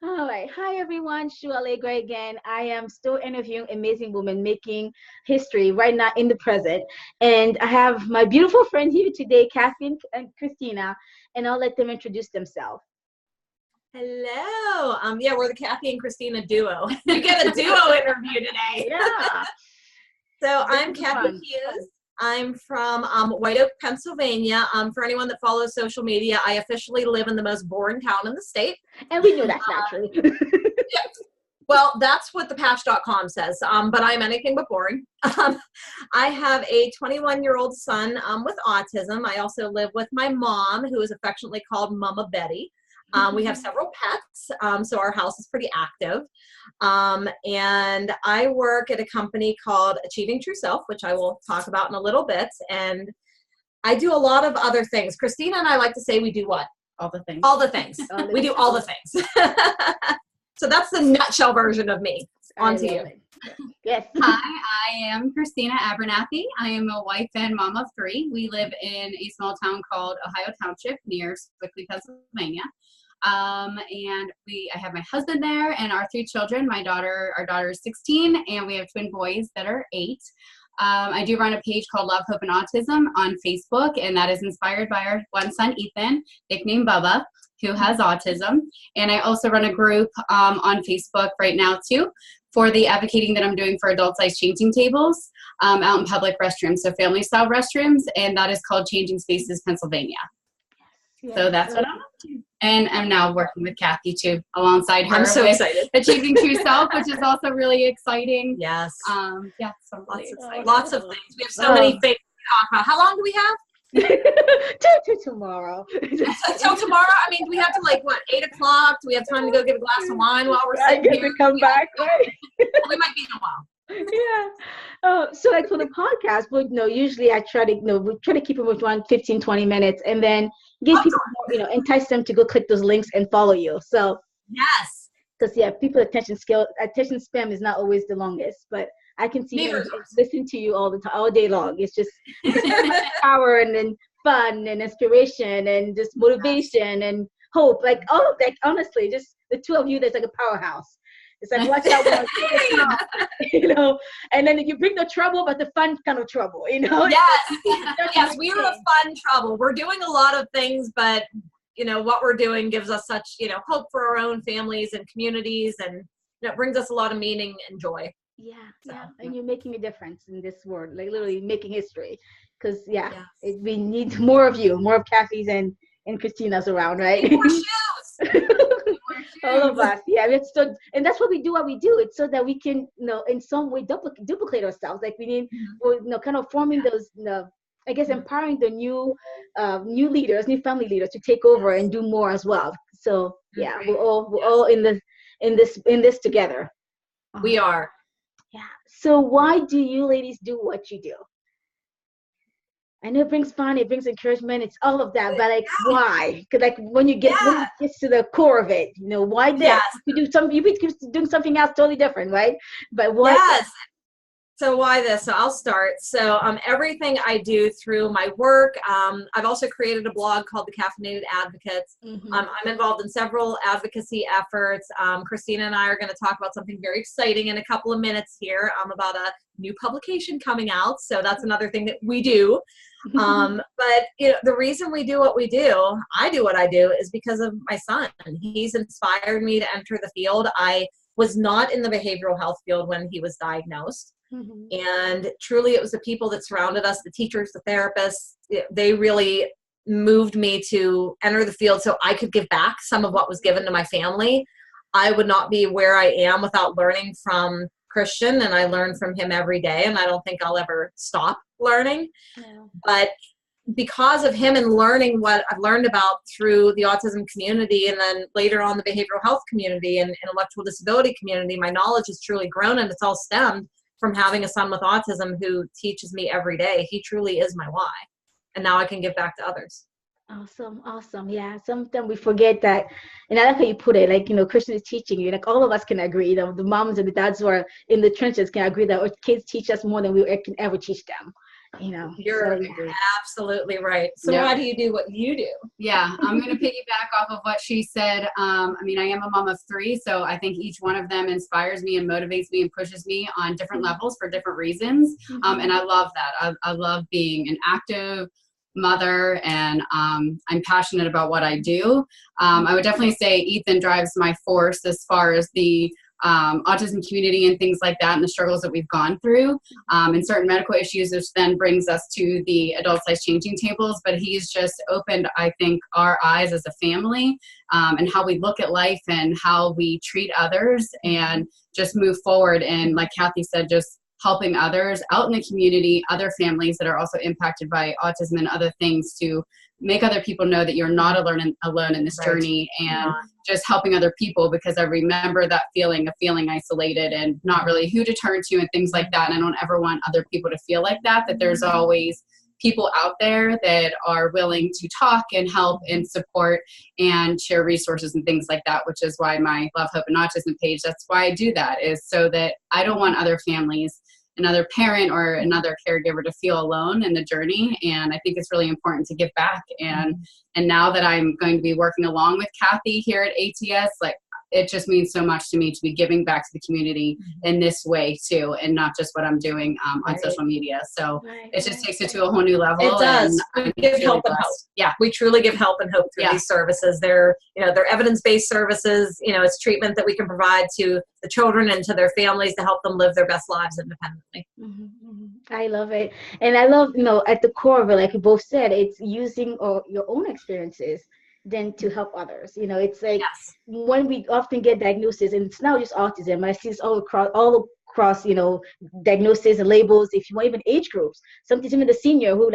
All right. Hi, everyone. Shu Allegra again. I am still interviewing amazing women making history right now in the present. And I have my beautiful friend here today, Cathy and Christina, and I'll let them introduce themselves. Hello. Yeah, we're the Cathy and Christina duo. You get a duo interview today. Yeah. So This I'm is Cathy fun. Hughes. I'm from White Oak, Pennsylvania. For anyone that follows social media, I officially live in the most boring town in the state. And we knew that's not true. Well, that's what the patch.com says, but I'm anything but boring. I have a 21-year-old son with autism. I also live with my mom, who is affectionately called Mama Betty. We have several pets, so our house is pretty active. And I work at a company called Achieving True Self, which I will talk about in a little bit. And I do a lot of other things. Christina and I like to say we do what? All the things. All the things. We do all the things. So that's the nutshell version of me. On to you. Yes. Hi, I am Christina Abernathy. I am a wife and mom of three. We live in a small town called Ohio Township near Sewickley, Pennsylvania. I have my husband there and our three children. Our daughter is 16, and we have twin boys that are 8. I do run a page called Love, Hope, and Autism on Facebook, and that is inspired by our one son, Ethan, nicknamed Bubba, who has autism. And I also run a group on Facebook right now, too, for the advocating that I'm doing for adult-sized changing tables out in public restrooms, so family-style restrooms, and that is called Changing Spaces Pennsylvania. Yes. So that's what I'm up to. And I'm now working with Cathy, too, alongside her. I'm so excited. Achieving True Self, which is also really exciting. Yes. Yeah, so really lots of things. We have so many things to talk about. How long do we have? Till tomorrow. Till tomorrow? I mean, do we have to 8 o'clock? Do we have time to go get a glass of wine while we're sitting here? To come back, right? We might be in a while. Yeah. So for the podcast, usually I try to, we try to keep it with around 15, 20 minutes and then give people more, entice them to go click those links and follow you. So yes. Because people attention span is not always the longest, but I can see and listen to you all day long. It's just power and then fun and inspiration and just motivation and hope. All of that, honestly, just the two of you, that's like a powerhouse. It's like, watch out, and then you bring the trouble, but the fun kind of trouble, Yes, yes, we are a fun trouble. We're doing a lot of things, but, what we're doing gives us such, hope for our own families and communities, and it brings us a lot of meaning and joy. Yeah, and you're making a difference in this world, literally making history, because, we need more of you, more of Cathy's and Christina's around, right? More shoes. All of us, and that's what we do. It's so that we can, in some way duplicate ourselves. We need, kind of forming those, I guess, empowering the new leaders, new family leaders to take over and do more as well. So we're all in this together. We are. Yeah. So why do you ladies do what you do? I know it brings fun, it brings encouragement, it's all of that, but why? Because when you get to the core of it, why this? Yes. You be doing something else totally different, right? But why? Yes. So why this? So I'll start. So everything I do through my work, I've also created a blog called The Caffeinated Advocates. Mm-hmm. I'm involved in several advocacy efforts. Christina and I are going to talk about something very exciting in a couple of minutes here about a new publication coming out. So that's another thing that we do. But the reason we do what we do, I do what I do, is because of my son. He's inspired me to enter the field. I was not in the behavioral health field when he was diagnosed. Mm-hmm. And truly, it was the people that surrounded us, the teachers, the therapists, they really moved me to enter the field so I could give back some of what was given to my family. I would not be where I am without learning from Christian, and I learn from him every day, and I don't think I'll ever stop learning. Yeah. But because of him and learning what I've learned about through the autism community, and then later on the behavioral health community and intellectual disability community, my knowledge has truly grown, and it's all stemmed from having a son with autism who teaches me every day. He truly is my why. And now I can give back to others. Awesome. Yeah. Sometimes we forget that. And I like how you put it, Christian is teaching you. All of us can agree, the moms and the dads who are in the trenches can agree that our kids teach us more than we can ever teach them. You're absolutely right. So why do you do what you do? Yeah, I'm going to piggyback off of what she said. I mean, I am a mom of 3, so I think each one of them inspires me and motivates me and pushes me on different levels for different reasons. And I love that. I love being an active mother, and I'm passionate about what I do. I would definitely say Ethan drives my force as far as the autism community and things like that, and the struggles that we've gone through, and certain medical issues, which then brings us to the adult size changing tables. But he's just opened, I think, our eyes as a family, and how we look at life and how we treat others and just move forward. And like Cathy said, just helping others out in the community, other families that are also impacted by autism and other things, to make other people know that you're not alone in this journey, and just helping other people, because I remember that feeling of feeling isolated and not really who to turn to and things like that. And I don't ever want other people to feel like that there's always people out there that are willing to talk and help and support and share resources and things like that, which is why my Love, Hope, and Autism page, that's why I do that, is so that I don't want other families, another parent or another caregiver, to feel alone in the journey. And I think it's really important to give back. And now that I'm going to be working along with Cathy here at ATS, like, it just means so much to me to be giving back to the community in this way too, and not just what I'm doing on social media. So it just takes it to a whole new level. It does. We give help and hope. Yeah, we truly give help and hope through these services. They're evidence-based services. It's treatment that we can provide to the children and to their families to help them live their best lives independently. I love it. And I love, at the core of it, like you both said, it's using your own experiences then to help others. It's like when we often get diagnosis, and it's not just autism, I see this all across, diagnosis and labels, if you want, even age groups. Sometimes even the senior who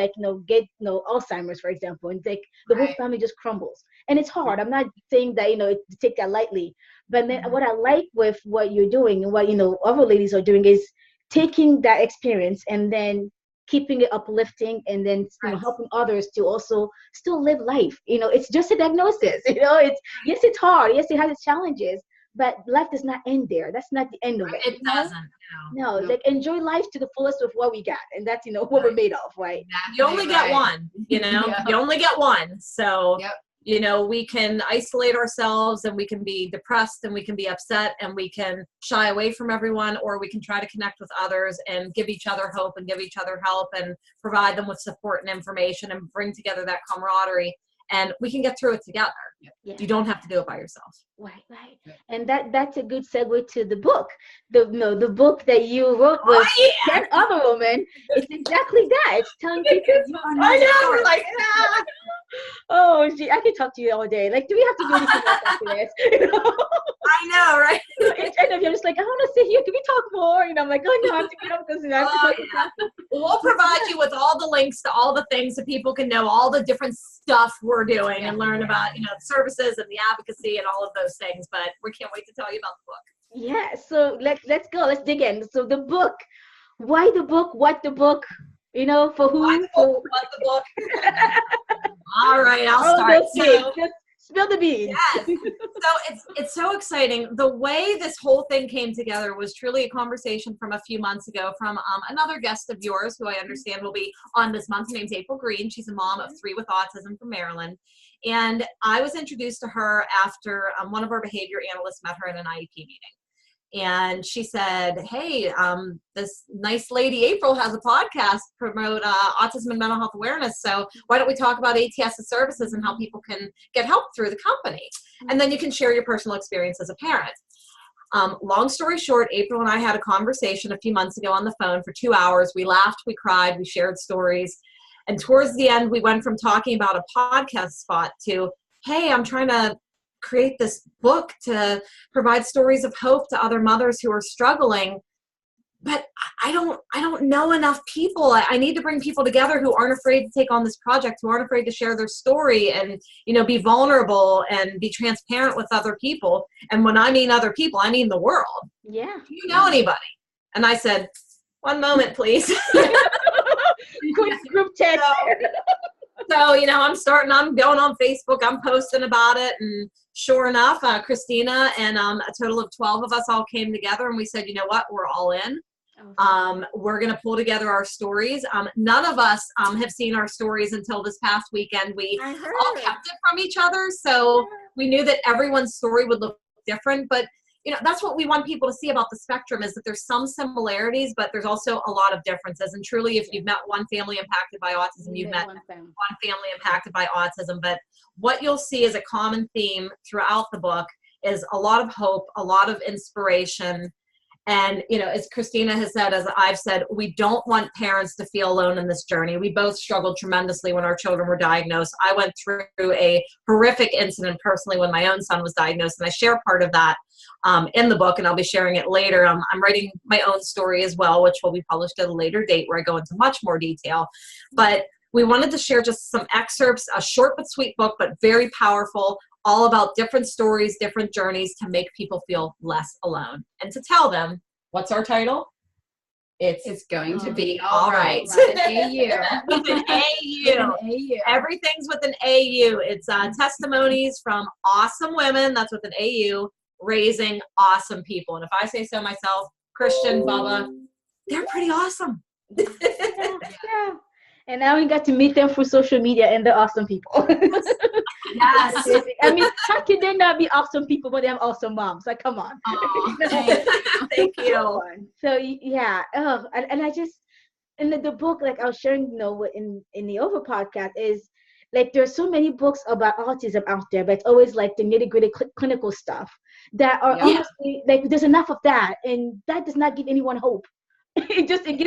get Alzheimer's, for example, and the whole family just crumbles. And it's hard. I'm not saying that, to take that lightly. But then what I like with what you're doing and what, other ladies are doing is taking that experience and then keeping it uplifting, and then helping others to also still live life. It's just a diagnosis. It's hard. Yes, it has its challenges, but life does not end there. That's not the end of it. It doesn't. No, like, enjoy life to the fullest with what we got, and that's what we're made of, right? You only get one. You only get one. So. We can isolate ourselves, and we can be depressed, and we can be upset, and we can shy away from everyone, or we can try to connect with others and give each other hope and give each other help and provide them with support and information and bring together that camaraderie. And we can get through it together. You don't have to do it by yourself. Right. And that's a good segue to the book. The book that you wrote with 10 other women. It's exactly that. It's telling people you are not. I know. We're like, oh, gee, I can talk to you all day. Like, do we have to do anything else after this? I know, right? And you're just like, I want to sit here. Can we talk more? I'm like, oh no, I have to get up this. We'll provide you with all the links to all the things so people can know all the different stuff we're doing and learn about, the services and the advocacy and all of those things. But we can't wait to tell you about the book. Yeah. So let's go. Let's dig in. So the book. Why the book? What the book? For who? Why the book? What the book? All right, I'll start. Just spill the beans. Yes. So it's so exciting. The way this whole thing came together was truly a conversation from a few months ago from another guest of yours who I understand will be on this month. Her name's April Green. She's a mom of 3 with autism from Maryland. And I was introduced to her after one of our behavior analysts met her at an IEP meeting. And she said, hey, this nice lady April has a podcast promote autism and mental health awareness. So why don't we talk about ATS's services and how people can get help through the company? And then you can share your personal experience as a parent. Long story short, April and I had a conversation a few months ago on the phone for 2 hours. We laughed, we cried, we shared stories. And towards the end, we went from talking about a podcast spot to, hey, I'm trying to create this book to provide stories of hope to other mothers who are struggling, but I don't know enough people. I need to bring people together who aren't afraid to take on this project, who aren't afraid to share their story and be vulnerable and be transparent with other people. And when I mean other people, I mean the world. Yeah. Do you know anybody? And I said, one moment, please. Quick group text. So, I'm going on Facebook, I'm posting about it, and sure enough, Christina and a total of 12 of us all came together, and we said, you know what, we're all in. We're going to pull together our stories. None of us have seen our stories until this past weekend. We all kept it from each other, so we knew that everyone's story would look different. But that's what we want people to see about the spectrum, is that there's some similarities, but there's also a lot of differences. And truly, if you've met one family impacted by autism, you've met one family impacted by autism. But what you'll see as a common theme throughout the book is a lot of hope, a lot of inspiration. And, as Christina has said, as I've said, we don't want parents to feel alone in this journey. We both struggled tremendously when our children were diagnosed. I went through a horrific incident personally when my own son was diagnosed, and I share part of that in the book, and I'll be sharing it later. I'm writing my own story as well, which will be published at a later date, where I go into much more detail. But we wanted to share just some excerpts, a short but sweet book, but very powerful, all about different stories, different journeys to make people feel less alone. And to tell them, what's our title? It's going to be all right. With an AU. With an AU. Everything's with an AU. It's testimonies from awesome women, that's with an AU, raising awesome people. And if I say so myself, Christian, Bubba, they're pretty awesome. Yeah. And now we got to meet them through social media, and they're awesome people. Yes. I mean, how can they not be awesome people when they have awesome moms? Like, come on. Thank you. So yeah. And I just, in the book, like I was sharing, in the Over podcast, is like there's so many books about autism out there, but it's always like the nitty-gritty clinical stuff that are honestly, like, there's enough of that, and that does not give anyone hope. It doesn't.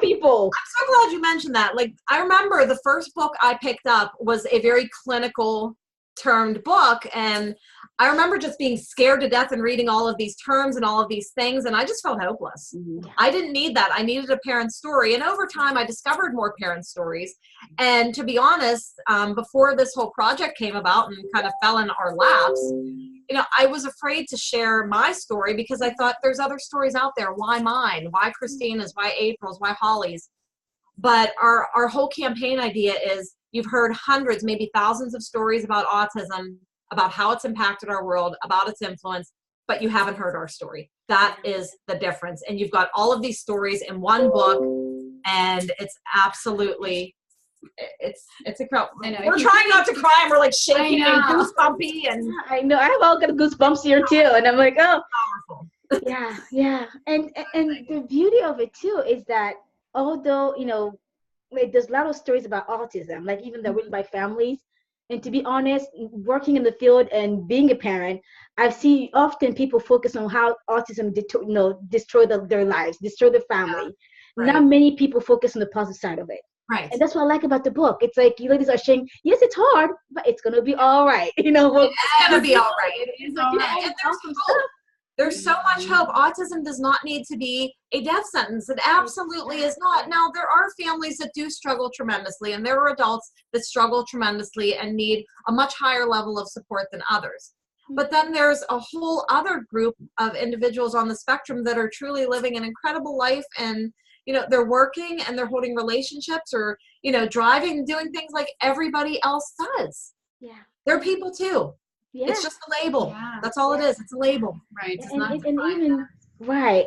People. I'm so glad you mentioned that. Like, I remember the first book I picked up was a very clinical termed book, and I remember just being scared to death and reading all of these terms and all of these things, and I just felt hopeless. Mm-hmm. I didn't need that. I needed a parent story, and over time I discovered more parent stories. And to be honest, before this whole project came about and kind of fell in our laps, I was afraid to share my story because I thought there's other stories out there. Why mine? Why Christina's? Why April's? Why Holly's? But our whole campaign idea is, you've heard hundreds, maybe thousands of stories about autism, about how it's impacted our world, about its influence, but you haven't heard our story. That is the difference. And you've got all of these stories in one book, and it's absolutely, it's incredible. We're trying not to cry, and we're like shaking and goosebumpy. And I know, I have all kind of goosebumps here too. And I'm like, oh, powerful. Yeah. And the beauty of it too is that although, like, there's a lot of stories about autism, like even they're written by families. And to be honest, working in the field and being a parent, I've seen often people focus on how autism destroy their lives, destroy their family. Yeah, right. Not many people focus on the positive side of it. Right. And that's what I like about the book. It's like, you ladies are saying, yes, it's hard, but it's going to be all right. It's going to be all right. It is all right. And there's so much hope. Autism does not need to be a death sentence. It absolutely is not. Now, there are families that do struggle tremendously, and there are adults that struggle tremendously and need a much higher level of support than others. But then there's a whole other group of individuals on the spectrum that are truly living an incredible life, and they're working and they're holding relationships, or driving and doing things like everybody else does. Yeah. They're people too. Yeah. It's just a label. Yeah. That's all it is. It's a label. Right.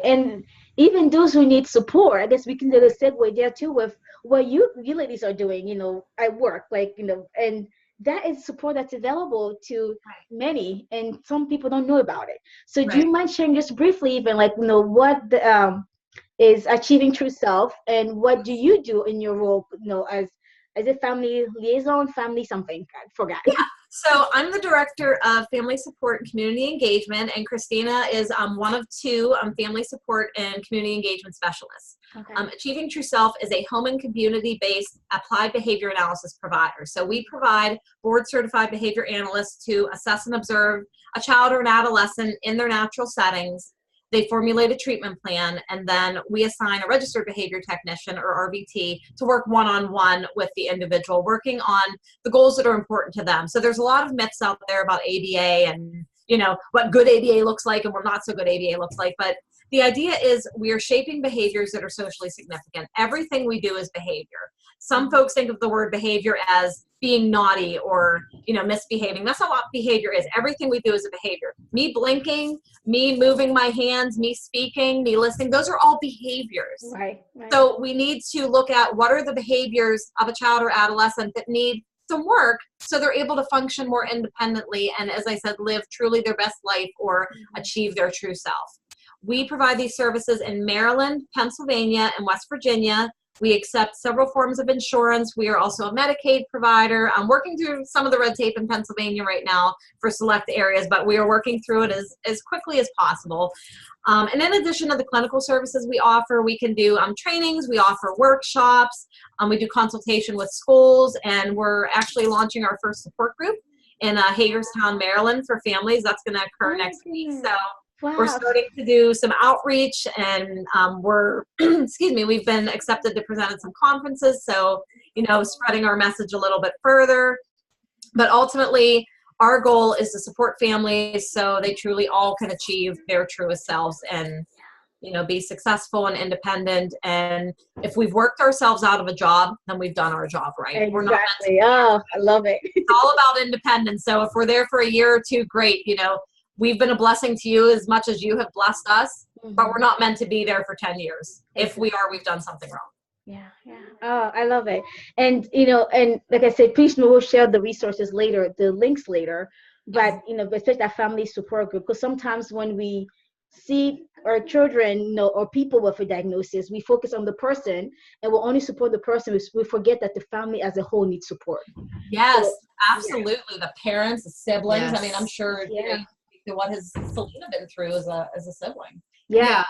And even those who need support, I guess we can do a segue there too with what you ladies are doing, at work, and that is support that's available to many, and some people don't know about it. So do you mind sharing just briefly, even what is Achieving True Self, and what do you do in your role, as a family liaison, family something? I forgot. Yeah. So I'm the director of family support and community engagement, and Christina is one of two family support and community engagement specialists. Okay. Achieving True Self is a home and community-based applied behavior analysis provider. So we provide board-certified behavior analysts to assess and observe a child or an adolescent in their natural settings. They formulate a treatment plan, and then we assign a registered behavior technician, or RBT, to work one-on-one with the individual, working on the goals that are important to them. So there's a lot of myths out there about ABA and, what good ABA looks like and what not so good ABA looks like. But the idea is we are shaping behaviors that are socially significant. Everything we do is behavior. Some folks think of the word behavior as being naughty or, misbehaving. That's not what behavior is. Everything we do is a behavior. Me blinking, me moving my hands, me speaking, me listening, those are all behaviors. Right. So we need to look at what are the behaviors of a child or adolescent that need some work so they're able to function more independently and, as I said, live truly their best life or achieve their true self. We provide these services in Maryland, Pennsylvania, and West Virginia. We accept several forms of insurance. We are also a Medicaid provider. I'm working through some of the red tape in Pennsylvania right now for select areas, but we are working through it as quickly as possible. And in addition to the clinical services we offer, we can do trainings, we offer workshops, we do consultation with schools, and we're actually launching our first support group in Hagerstown, Maryland for families. That's going to occur next week. So we're starting to do some outreach, and we've been accepted to present at some conferences. So, spreading our message a little bit further. But ultimately, our goal is to support families so they truly all can achieve their truest selves and, be successful and independent. And if we've worked ourselves out of a job, then we've done our job right. Exactly. We're not I love it. It's all about independence. So if we're there for a year or two, great. We've been a blessing to you as much as you have blessed us, but we're not meant to be there for 10 years. If we are, we've done something wrong. Yeah. Oh, I love it. And, and like I said, please, we'll share the resources later, the links later, but, especially that family support group, because sometimes when we see our children, or people with a diagnosis, we focus on the person and we'll only support the person. We forget that the family as a whole needs support. Yes, so, absolutely. Yeah. The parents, the siblings. Yes. I mean, I'm sure, what has Selena been through as a sibling? Yeah.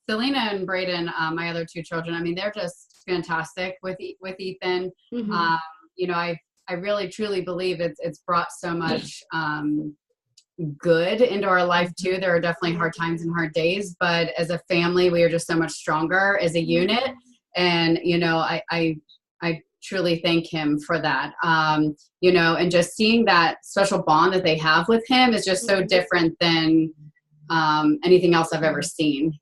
Selena and Braden, my other two children, I mean, they're just fantastic with Ethan. I really truly believe it's brought so much good into our life too. There are definitely hard times and hard days, but as a family, we are just so much stronger as a unit. And, I truly thank him for that. And just seeing that special bond that they have with him is just so different than anything else I've ever seen,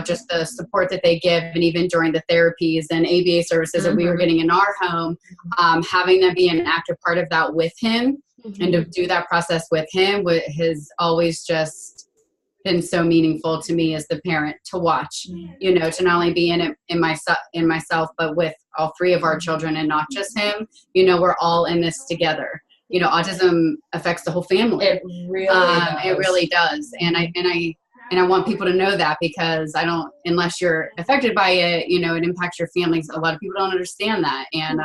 just the support that they give. And even during the therapies and ABA services that we were getting in our home, having them be an active part of that with him and to do that process with him has always just been so meaningful to me as the parent to watch, to not only be in it in myself, but with all three of our children and not just him. We're all in this together. Autism affects the whole family. It really does. And I want people to know that, because unless you're affected by it, it impacts your families. A lot of people don't understand that. And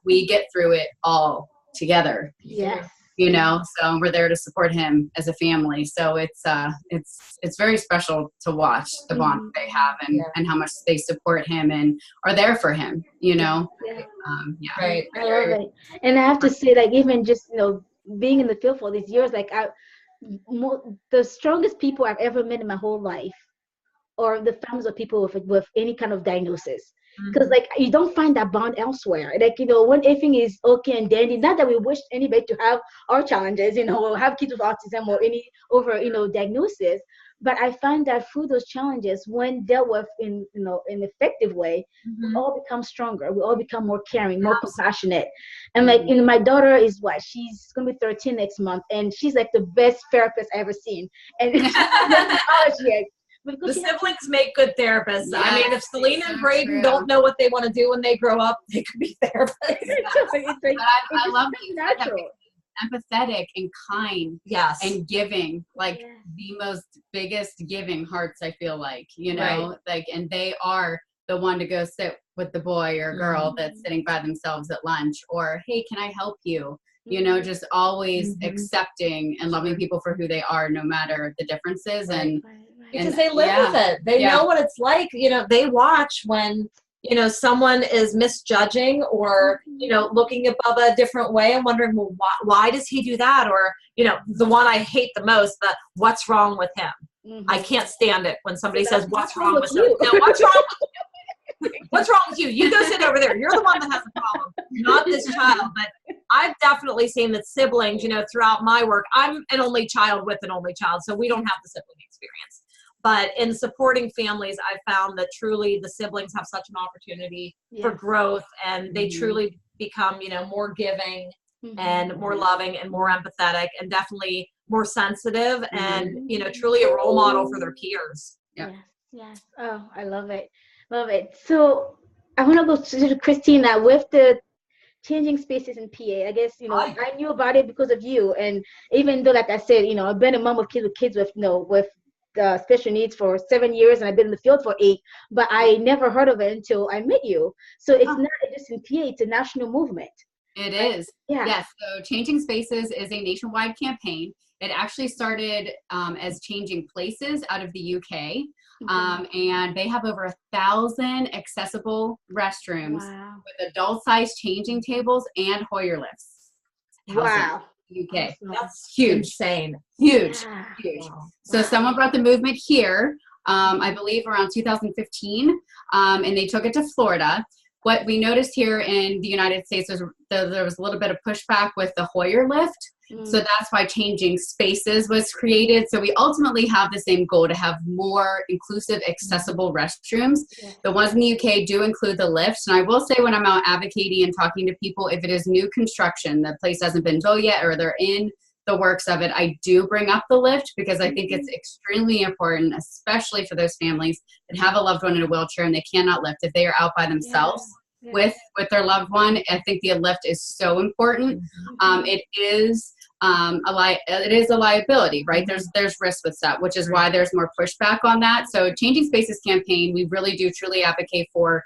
we get through it all together. Yes. So we're there to support him as a family. So it's very special to watch the bond they have and how much they support him and are there for him, Right. I love it. And I have to say, like, even just, being in the field for these years, like the strongest people I've ever met in my whole life are the families of people with any kind of diagnosis. Because you don't find that bond elsewhere. When everything is okay and dandy, not that we wish anybody to have our challenges, or have kids with autism or any diagnosis, but I find that through those challenges, when dealt with in an effective way, we all become stronger. We all become more caring, more compassionate. And my daughter is she's gonna be 13 next month, and she's like the best therapist I've ever seen. And she's not college yet. The siblings make good therapists. Yes, I mean, if Selena and Braden don't know what they want to do when they grow up, they could be therapists. I love that empathetic and kind, and giving, the most biggest giving hearts, I feel like, and they are the one to go sit with the boy or girl that's sitting by themselves at lunch, or, hey, can I help you? Just always accepting and loving people for who they are, no matter the differences. Because they live with it. They know what it's like. They watch when, someone is misjudging or, looking above a different way and wondering, well, why does he do that? Or, the one I hate the most, what's wrong with him? I can't stand it when somebody says, what's wrong with you? No, what's wrong with you? What's wrong with you? You go sit over there. You're the one that has the problem, not this child. But I've definitely seen that siblings, throughout my work, I'm an only child with an only child, so we don't have the sibling experience. But in supporting families, I found that truly the siblings have such an opportunity for growth, and they truly become, more giving and more loving and more empathetic and definitely more sensitive and, truly a role model for their peers. Yes, yes. Oh, I love it. Love it. So I want to go to Christina with the changing spaces in PA. I guess, I knew about it because of you. And even though, like I said, I've been a mom of kids with, with special needs for 7 years, and I've been in the field for 8, but I never heard of it until I met you. So it's not just in PA, it's a national movement. It right? is. Yeah. Yes. So Changing Spaces is a nationwide campaign. It actually started as Changing Places out of the UK. And they have over 1,000 accessible restrooms with adult-sized changing tables and Hoyer lifts. Wow. UK. Awesome. That's huge. Insane. Huge. Yeah. Huge. Wow. So someone brought the movement here, I believe around 2015, and they took it to Florida. What we noticed here in the United States was there was a little bit of pushback with the Hoyer lift. So that's why Changing Spaces was created. So we ultimately have the same goal to have more inclusive, accessible restrooms. Yeah. The ones in the UK do include the lifts. And I will say when I'm out advocating and talking to people, if it is new construction, the place hasn't been built yet or they're in the works of it, I do bring up the lift because I think it's extremely important, especially for those families that have a loved one in a wheelchair and they cannot lift. If they are out by themselves with their loved one, I think the lift is so important. It is it is a liability, right? There's risk with that, which is why there's more pushback on that. So Changing Spaces campaign, we really do truly advocate for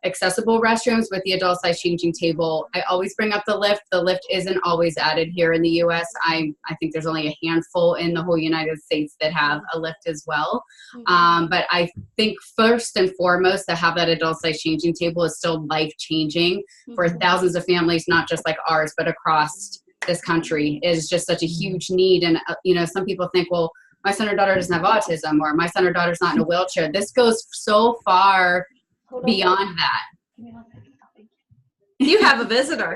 accessible restrooms with the adult size changing table. I always bring up the lift. The lift isn't always added here in the US. I think there's only a handful in the whole United States that have a lift as well. But I think first and foremost to have that adult size changing table is still life changing for thousands of families, not just like ours, but across this country. Is just such a huge need. And, some people think, well, my son or daughter doesn't have autism, or my son or daughter's not in a wheelchair. This goes so far beyond that. You have a visitor.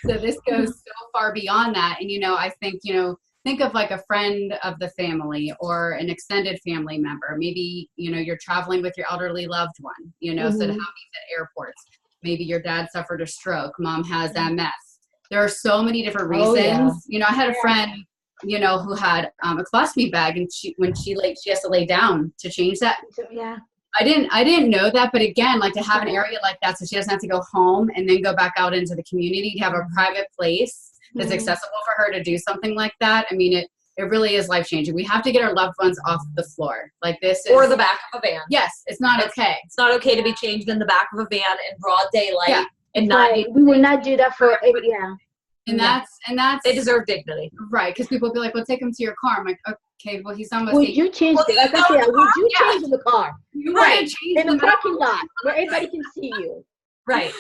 So this goes so far beyond that. And, I think of like a friend of the family or an extended family member. Maybe, you're traveling with your elderly loved one, so to have these at airports. Maybe your dad suffered a stroke. Mom has MS. There are so many different reasons. I had a friend, who had a colostomy bag, and she has to lay down to change that. Yeah. I didn't know that, but again, like to have an area like that, so she doesn't have to go home and then go back out into the community, to have a private place that's accessible for her to do something like that. I mean, it really is life changing. We have to get our loved ones off the floor. Like this is, or the back of a van. Yes, it's not okay. It's not okay to be changed in the back of a van in broad daylight and not. We will not do that for And that's they deserve dignity, right? Because people be like, "Well, take him to your car." I'm like, "Okay, well, he's almost." Would you change it? Like I said, would you change in the car? Right, in the parking lot where everybody can see you. Right.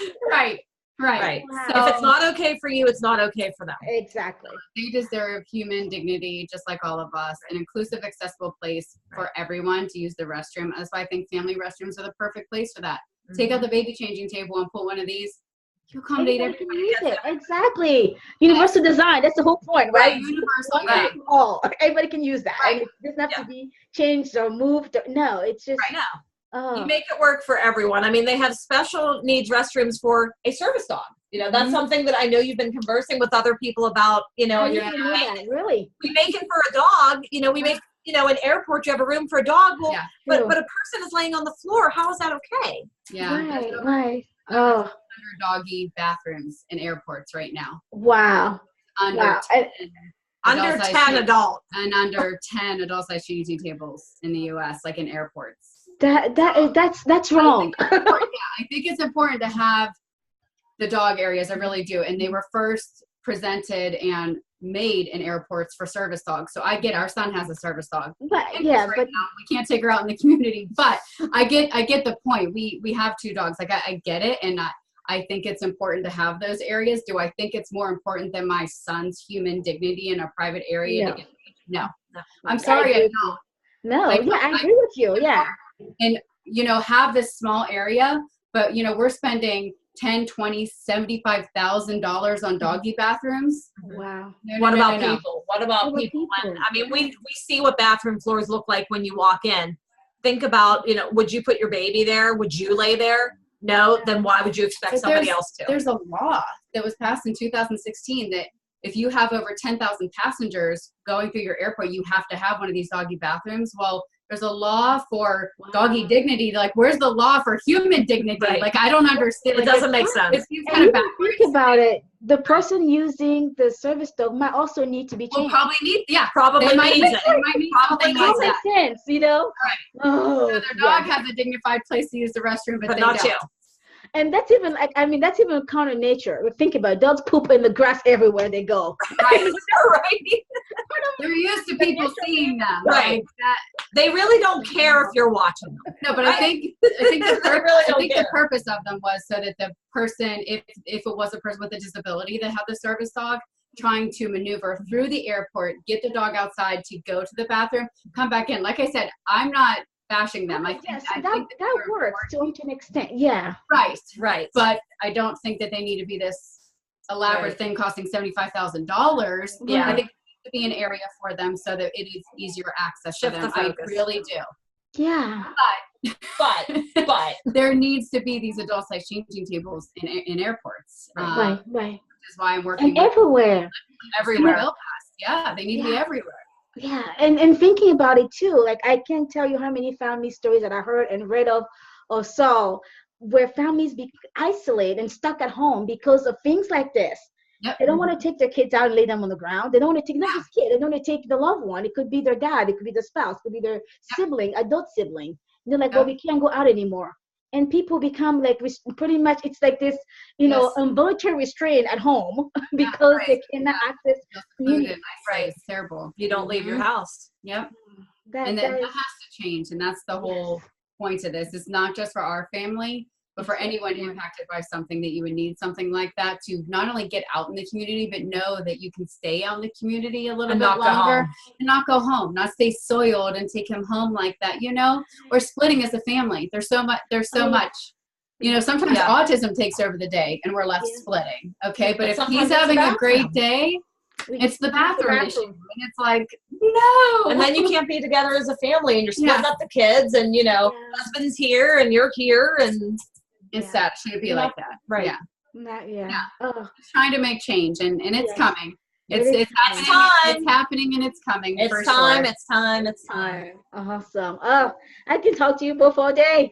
Wow. So, if it's not okay for you, it's not okay for them. Exactly. They deserve human dignity, just like all of us. An inclusive, accessible place for everyone to use the restroom. That's why I think family restrooms are the perfect place for that. Take out the baby changing table and put one of these. You accommodate everybody. Use it. Exactly. Universal design. That's the whole point, right? Universal. Right. Oh, everybody can use that. And it doesn't have to be changed or moved. No, it's just. Right now. You make it work for everyone. I mean, they have special needs restrooms for a service dog. That's something that I know you've been conversing with other people about, really. We make it for a dog. We make, an airport, you have a room for a dog. Well, but a person is laying on the floor. How is that okay? Yeah. Right. Oh. Under doggy bathrooms in airports right now. Wow. Under 10 adult. And under 10 adult size changing tables in the US, like in airports. That's wrong. I think it's important to have the dog areas. I really do. And they were first presented and made in airports for service dogs. So I get our son has a service dog. But but now, we can't take her out in the community. But I get the point. We have 2 dogs. Like I get it, and I think it's important to have those areas. Do I think it's more important than my son's human dignity in a private area? No. I'm sorry, I don't. No, I agree with you. Yeah. And have this small area, but we're spending $10, $20, $75,000 on doggy bathrooms. Wow. What about people? What about What about people? When, people? I mean, we see what bathroom floors look like when you walk in. Think about, would you put your baby there? Would you lay there? No, then why would you expect somebody else to? There's a law that was passed in 2016 that if you have over 10,000 passengers going through your airport, you have to have one of these doggy bathrooms. Well, there's a law for doggy dignity. Like, where's the law for human dignity? Right. Like, I don't understand. It doesn't make sense. It's And kind of you backwards. think about it, the person using the service dog might also need to be Well, changed. probably need, Probably they might needs need it. They might need Probably something That like needs that. makes sense, you know? Right. Oh, Their dog yeah. has a dignified place to use the restroom, but they not don't. you. And that's even like, I mean, that's even counter nature. Think about it. Dogs poop in the grass everywhere they go. Right. Right. They're used to people seeing them. Right. Like that. They really don't care if you're watching them. No, but Right? I think the purpose of them was so that the person, if it was a person with a disability that had the service dog, trying to maneuver through the airport, get the dog outside to go to the bathroom, come back in. Like I said, I'm not bashing them. I think, Yes, I that think that works to an extent. Yeah. right. But I don't think that they need to be this elaborate thing costing $75,000. Yeah. I think it needs to be an area for them so that it is easier access Shift for the them. I focus. really do. Yeah. But There needs to be these adult-size changing tables in airports. Right. Which is why I'm working And everywhere. everywhere. Yeah, they need to be everywhere. Yeah, and thinking about it too, like I can't tell you how many family stories that I heard and read of or saw where families be isolated and stuck at home because of things like this. Yep. They don't want to take their kids out and lay them on the ground. They don't want to take, not just kid, they don't want to take the loved one. It could be their dad, it could be their spouse, it could be their sibling, adult sibling. And they're like, well, we can't go out anymore. And people become like, pretty much, it's like this, involuntary restraint at home because they cannot access community. Right. It's terrible. you don't leave your house. Yep. That And that is- has to change. And that's the whole point of this. It's not just for our family, but for anyone impacted by something that you would need something like that to not only get out in the community, but know that you can stay out in the community a little And bit not go longer home. and not go home, not stay soiled and take him home like that, or splitting as a family. There's so much, sometimes autism takes over the day and we're left splitting. Okay. But if sometimes he's it's having the a great bathroom. day, it's the bathroom issue. bathroom. And it's like, no. And then you can't be together as a family and you're splitting up the kids and, husband's here and you're here and It's sad. It shouldn't be like that. right. Yeah. Oh, Just trying to make change and it's coming. It's is happening. time. It's happening and it's coming. It's for time. sure. It's time. It's time. awesome. Oh, I can talk to you both all day.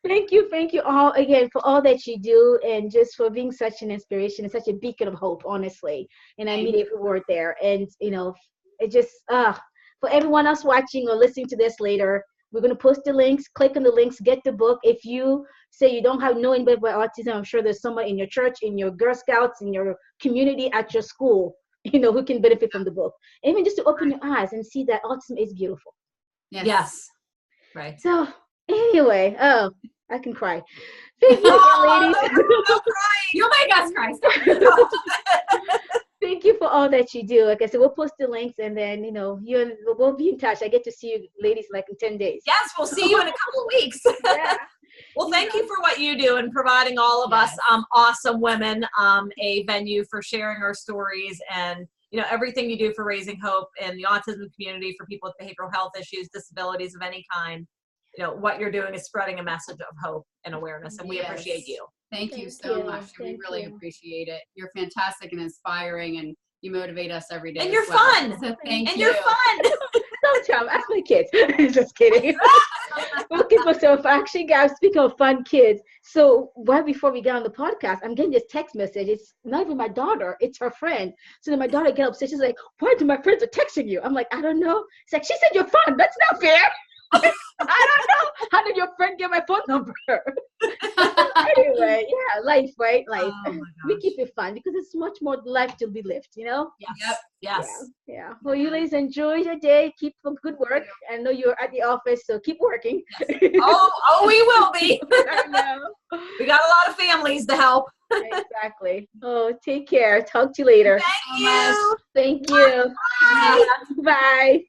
Thank you all again for all that you do and just for being such an inspiration and such a beacon of hope, honestly. And I mean every word there. And it just for everyone else watching or listening to this later, we're going to post the links. Click on the links, get the book. If you say you don't know anybody about autism, I'm sure there's someone in your church, in your Girl Scouts, in your community, at your school, who can benefit from the book. Even just to open your eyes and see that autism is beautiful. Yes. Right. So anyway, I can cry. Thank you, ladies. You'll make us cry. Thank you for all that you do. Like I said, we'll post the links and then, we'll be in touch. I get to see you ladies like in 10 days. Yes, we'll see you in a couple of weeks. Yeah. Well, thank you for what you do and providing all of us awesome women a venue for sharing our stories and everything you do for raising hope in the autism community for people with behavioral health issues, disabilities of any kind. What you're doing is spreading a message of hope and awareness, and we appreciate you. Thank you so much. We really appreciate it. You're fantastic and inspiring, and you motivate us every day. And you're well. fun. So thank and you. you're fun. Don't tell me. Ask my kids. Just kidding. Okay, so actually, guys, speaking of fun kids, so right before we get on the podcast, I'm getting this text message. It's not even my daughter, it's her friend. So then my daughter gets upset. She's like, why do my friends are texting you? I'm like, I don't know. It's like, she said you're fun. That's not fair. I don't know. How did your friend get my phone number? Anyway, life, right? Life. We keep it fun because it's much more life to be lived, Yes. Yep. Yes. Yeah. Well, you ladies enjoy your day. Keep up good work. I know you're at the office, so keep working. Oh, we will be. I know. We got a lot of families to help. Exactly. Oh, take care. Talk to you later. Thank you. Thank you. Bye. Bye.